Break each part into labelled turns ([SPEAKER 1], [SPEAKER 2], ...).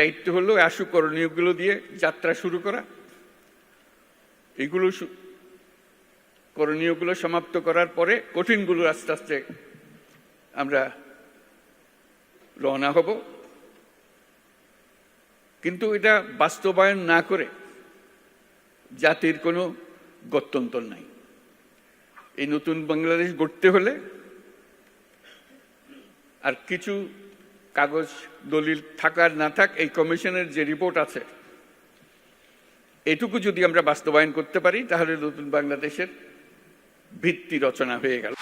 [SPEAKER 1] দায়িত্ব হলো আশু করণীয়গুলো দিয়ে যাত্রা শুরু করা। এগুলো করণীয়গুলো সমাপ্ত করার পরে কঠিনগুলো আস্তে আস্তে আমরা রওনা হব। কিন্তু এটা বাস্তবায়ন না করে জাতির কোনো গত্যন্তর নাই। এই নতুন বাংলাদেশ গড়তে হলে আর কিছু কাগজ দলিল থাকার না থাক, এই কমিশনের যে রিপোর্ট আছে এটুকু যদি আমরা বাস্তবায়ন করতে পারি তাহলে নতুন বাংলাদেশের ভিত্তি রচনা হয়ে গেল।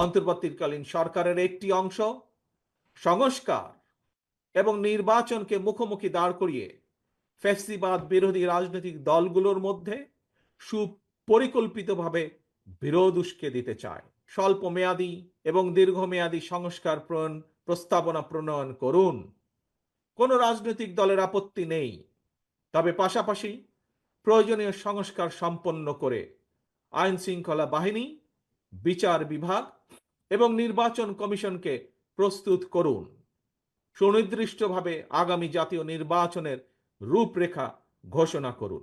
[SPEAKER 2] অন্তর্বর্তীকালীন সরকারের একটি অংশ সংস্কার এবং নির্বাচনকে মুখোমুখি দাঁড় করিয়ে ফ্যাসিবাদ বিরোধী রাজনৈতিক দলগুলোর মধ্যে সুপরিকল্পিতভাবে বিরোধ উস্কে দিতে চায়। স্বল্প মেয়াদী এবং দীর্ঘমেয়াদী সংস্কার প্রস্তাবনা প্রণয়ন করুন, কোনো রাজনৈতিক দলের আপত্তি নেই। তবে পাশাপাশি প্রয়োজনীয় সংস্কার সম্পন্ন করে আইন শৃঙ্খলা বাহিনী, বিচার বিভাগ এবং নির্বাচন কমিশনকে প্রস্তুত করুন। সুনির্দিষ্টভাবে আগামী জাতীয় নির্বাচনের রূপরেখা ঘোষণা করুন।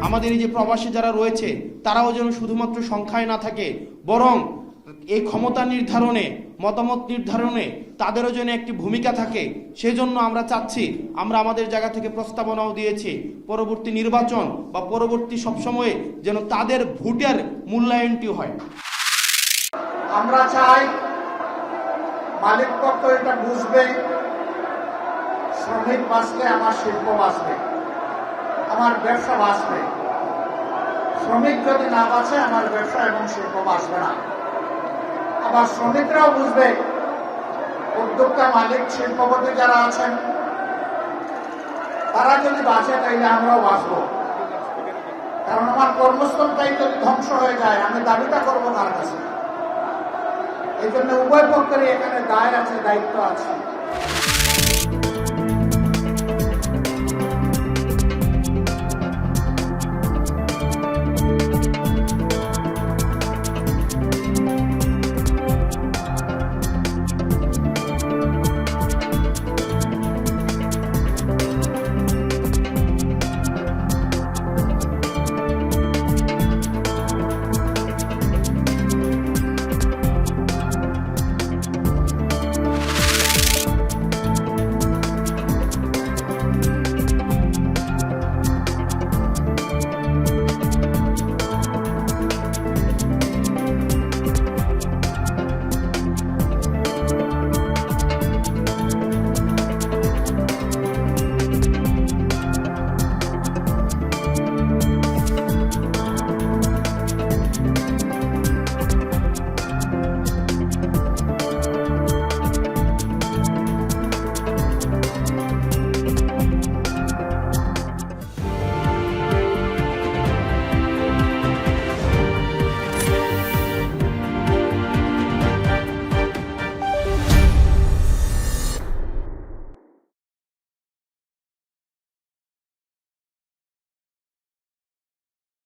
[SPEAKER 3] আমাদের এই যে প্রবাসী যারা রয়েছে তারাও যেন শুধুমাত্র সংখ্যায় না থাকে, বরং এই ক্ষমতা নির্ধারণে, মতামত নির্ধারণে তাদেরও যেন একটি ভূমিকা থাকে। সেজন্য আমরা চাচ্ছি, আমরা আমাদের জায়গা থেকে প্রস্তাবনাও দিয়েছি, পরবর্তী নির্বাচন বা পরবর্তী সবসময়ে যেন তাদের ভোটের মূল্যায়নটি হয়।
[SPEAKER 4] আমরা চাই মালিক পক্ষ এটা বুঝবে, শ্রমিক বাঁচলে আমার শিল্প বাঁচবে, আমার ব্যবসা বাঁচবে। শ্রমিক যদি না বাঁচে আমার ব্যবসা এবং শিল্প বাঁচবে না। আবার শ্রমিকরাও বুঝবে, উদ্যোক্তা, মালিক, শিল্পপতি যারা আছেন তারা যদি বাঁচে তাইলে আমরাও বাঁচবো। কারণ আমার কর্মস্থলটাই যদি ধ্বংস হয়ে যায় আমি দাবিটা করবো কার কাছে? এই জন্য উভয় পক্ষেরই এখানে দায় আছে, দায়িত্ব আছে।